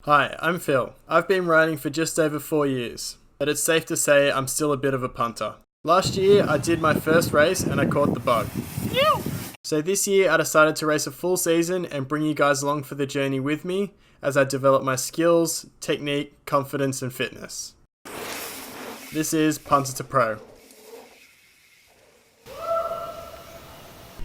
Hi, I'm Phil. I've been riding for just over 4 years, but it's safe to say I'm still a bit of a punter. Last year I did my first race and I caught the bug. So this year I decided to race a full season and bring you guys along for the journey with me as I develop my skills, technique, confidence and fitness. This is Punter to Pro.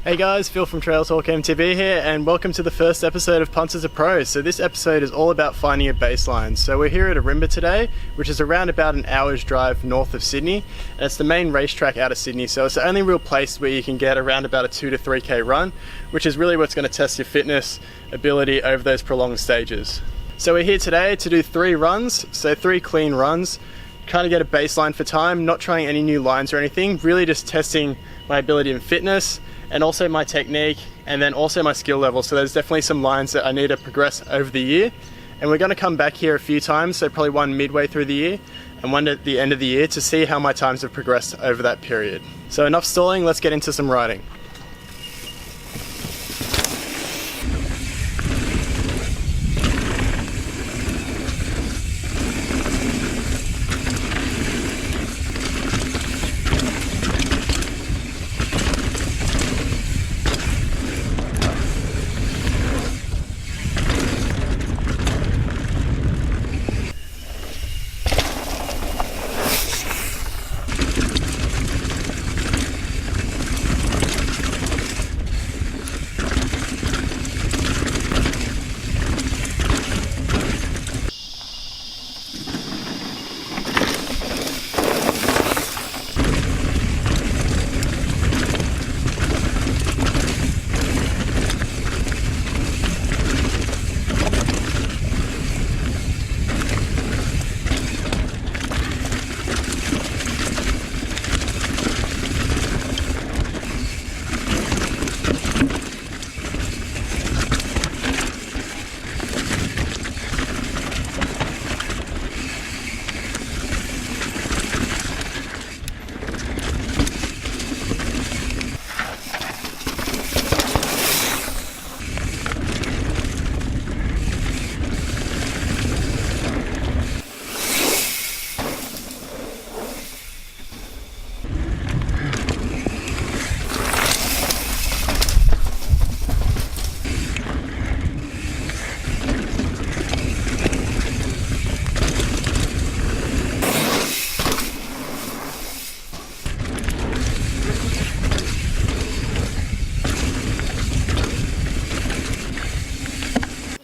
Hey guys, Phil from Trail Talk MTB here, and welcome to the first episode of Punter to Pro. So this episode is all about finding a baseline. So we're here at Ourimbah today, which is around about an hour's drive north of Sydney, and it's the main racetrack out of Sydney. So it's the only real place where you can get around about a 2 to 3k run, which is really what's going to test your fitness ability over those prolonged stages. So we're here today to do 3 runs, so 3 clean runs, kind of get a baseline for time, not trying any new lines or anything, really just testing my ability in fitness, and also my technique, and then also my skill level. So there's definitely some lines that I need to progress over the year, and we're going to come back here a few times, so probably one midway through the year and one at the end of the year to see how my times have progressed over that period. So enough stalling, let's get into some riding.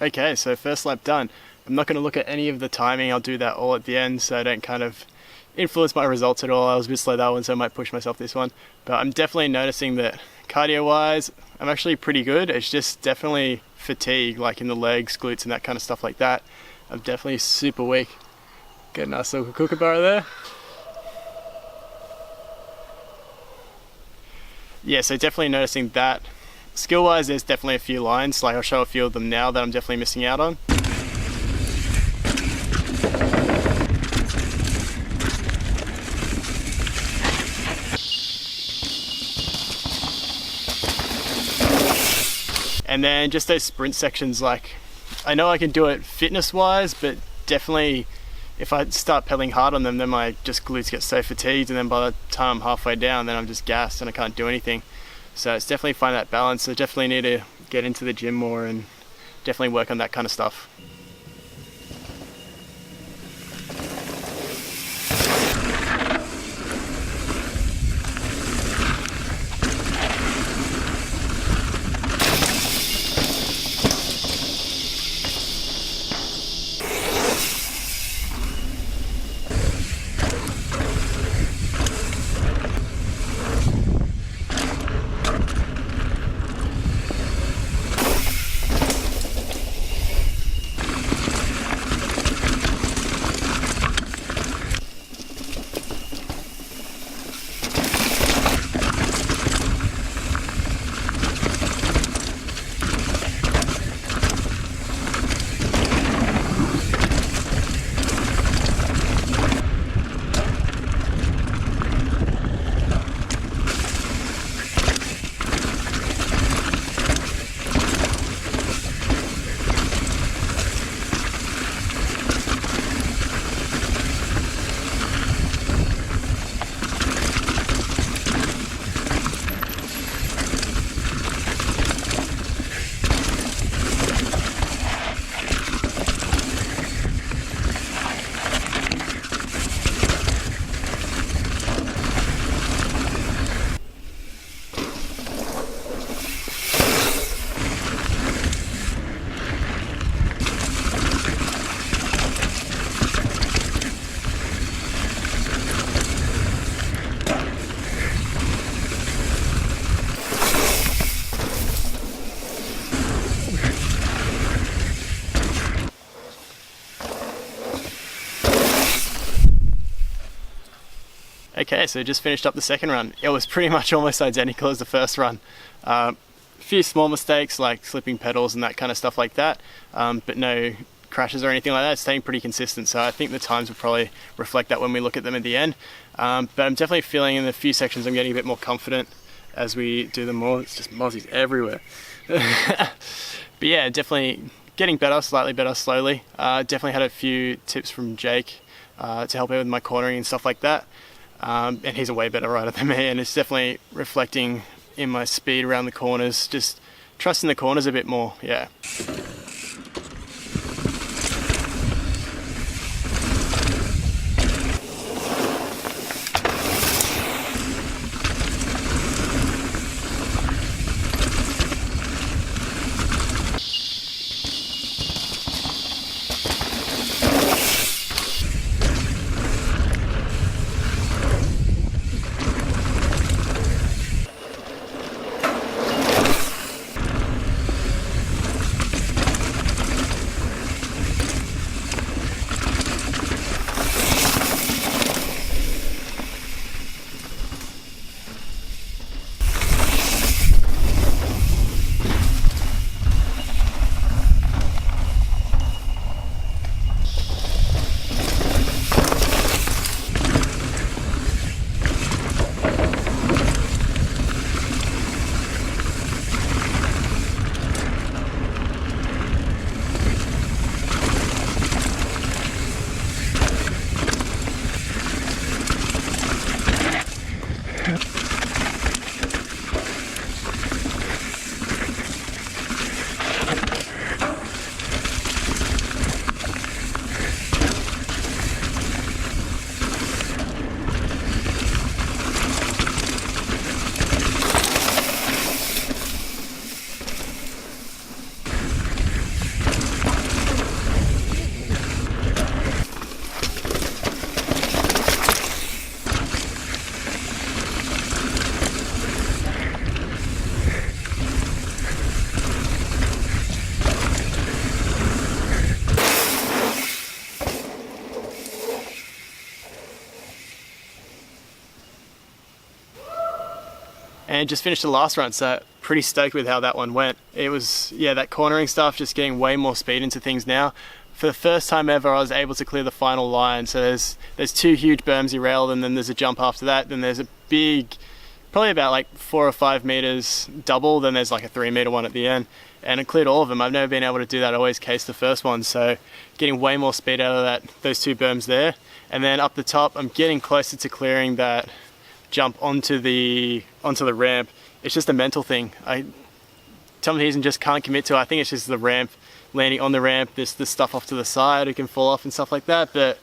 Okay, so first lap done. I'm not going to look at any of the timing, I'll do that all at the end so I don't kind of influence my results at all. I was a bit slow that one, so I might push myself this one. But I'm definitely noticing that cardio wise, I'm actually pretty good. It's just definitely fatigue, like in the legs, glutes and that kind of stuff like that. I'm definitely super weak. Get a nice little kookaburra there. Yeah, so definitely noticing that. Skill wise, there's definitely a few lines, like I'll show a few of them now that I'm definitely missing out on. And then just those sprint sections, like I know I can do it fitness wise, but definitely if I start pedaling hard on them, then my just glutes get so fatigued, and then by the time I'm halfway down, then I'm just gassed and I can't do anything. So it's definitely find that balance. I definitely need to get into the gym more and definitely work on that kind of stuff. Okay, so just finished up the second run. It was pretty much almost identical as the first run. A few small mistakes like slipping pedals and that kind of stuff like that, but no crashes or anything like that. It's staying pretty consistent, so I think the times will probably reflect that when we look at them at the end. But I'm definitely feeling in the few sections I'm getting a bit more confident as we do them more. It's just mozzies everywhere. But yeah, definitely getting better, slightly better, slowly. Definitely had a few tips from Jake to help me with my cornering and stuff like that. And he's a way better rider than me, and it's definitely reflecting in my speed around the corners, just trusting the corners a bit more, yeah. And just finished the last run, so pretty stoked with how that one went. It was, yeah, that cornering stuff, just getting way more speed into things now. For the first time ever, I was able to clear the final line. So there's two huge berms you railed, and then there's a jump after that. Then there's a big, probably about like 4 or 5 meters double. Then there's like a 3 meter one at the end. And it cleared all of them. I've never been able to do that. I always case the first one. So getting way more speed out of those two berms there. And then up the top, I'm getting closer to clearing that jump onto the ramp. It's just a mental thing. Some reason just can't commit to it. I think it's just the ramp, landing on the ramp, this stuff off to the side, it can fall off and stuff like that, but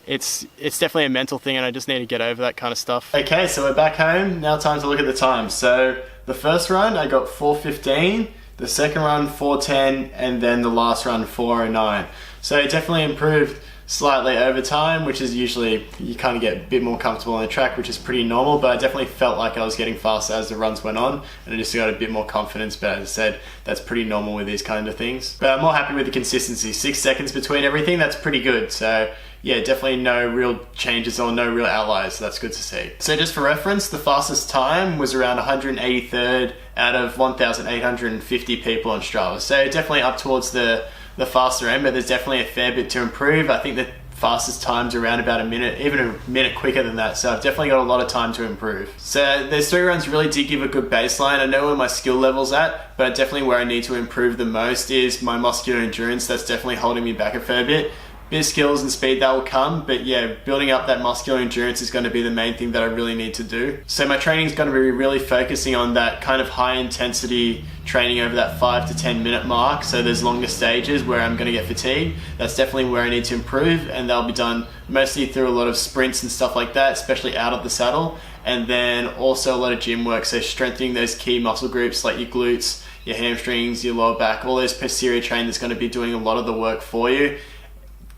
it's definitely a mental thing, and I just need to get over that kind of stuff. Okay, so we're back home. Now time to look at the time. So the first run I got 4:15, the second run 4:10, and then the last run 4:09. So it definitely improved slightly over time, which is usually, you kind of get a bit more comfortable on the track, which is pretty normal, but I definitely felt like I was getting faster as the runs went on, and I just got a bit more confidence. But as I said, that's pretty normal with these kind of things. But I'm more happy with the consistency. 6 seconds between everything, that's pretty good. So yeah, definitely no real changes or no real outliers, so that's good to see. So just for reference, the fastest time was around 183rd out of 1,850 people on Strava. So definitely up towards the faster end, but there's definitely a fair bit to improve. I think the fastest time's around about a minute, even a minute quicker than that, so I've definitely got a lot of time to improve. So those 3 runs really did give a good baseline. I know where my skill level's at, but definitely where I need to improve the most is my muscular endurance. That's definitely holding me back a fair bit. Bit of skills and speed, that will come, but yeah, building up that muscular endurance is going to be the main thing that I really need to do. So my training is going to be really focusing on that kind of high intensity training over that 5 to 10 minute mark. So there's longer stages where I'm going to get fatigued. That's definitely where I need to improve, and that'll be done mostly through a lot of sprints and stuff like that, especially out of the saddle, and then also a lot of gym work. So strengthening those key muscle groups like your glutes, your hamstrings, your lower back, all those posterior chain that's going to be doing a lot of the work for you.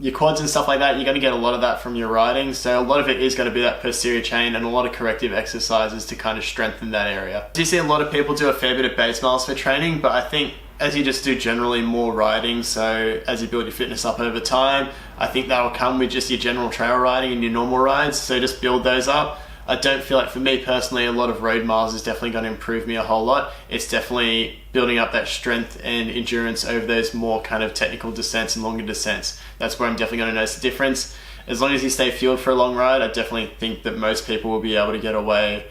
Your quads and stuff like that, you're going to get a lot of that from your riding. So a lot of it is going to be that posterior chain and a lot of corrective exercises to kind of strengthen that area. I do see a lot of people do a fair bit of base miles for training, but I think as you just do generally more riding, so as you build your fitness up over time, I think that will come with just your general trail riding and your normal rides. So just build those up. I don't feel like, for me personally, a lot of road miles is definitely going to improve me a whole lot. It's definitely building up that strength and endurance over those more kind of technical descents and longer descents. That's where I'm definitely going to notice the difference. As long as you stay fueled for a long ride, I definitely think that most people will be able to get away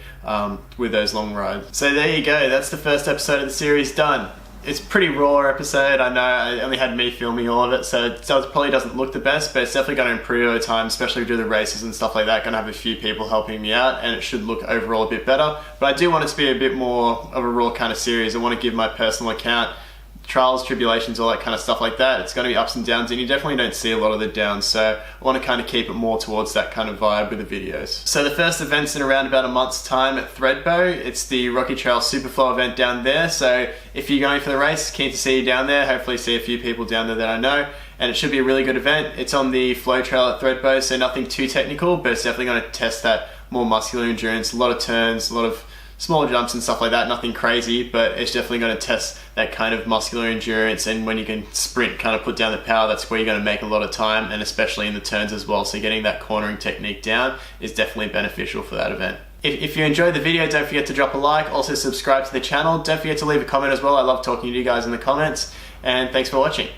with those long rides. So there you go, that's the first episode of the series done. It's a pretty raw episode. I know I only had me filming all of it, so it probably doesn't look the best, but it's definitely going to improve over time, especially through the races and stuff like that. Going to have a few people helping me out, and it should look overall a bit better. But I do want it to be a bit more of a raw kind of series. I want to give my personal account, trials, tribulations, all that kind of stuff like that. It's going to be ups and downs, and you definitely don't see a lot of the downs, so I want to kind of keep it more towards that kind of vibe with the videos. So the first event's in around about a month's time at Threadbow. It's the Rocky Trail Superflow event down there, so if you're going for the race, keen to see you down there. Hopefully see a few people down there that I know, and it should be a really good event. It's on the flow trail at Threadbow, so nothing too technical, but it's definitely going to test that more muscular endurance, a lot of turns, a lot of smaller jumps and stuff like that, nothing crazy, but it's definitely going to test that kind of muscular endurance, and when you can sprint, kind of put down the power, that's where you're going to make a lot of time, and especially in the turns as well, so getting that cornering technique down is definitely beneficial for that event. If you enjoyed the video, don't forget to drop a like, also subscribe to the channel, don't forget to leave a comment as well. I love talking to you guys in the comments, and thanks for watching.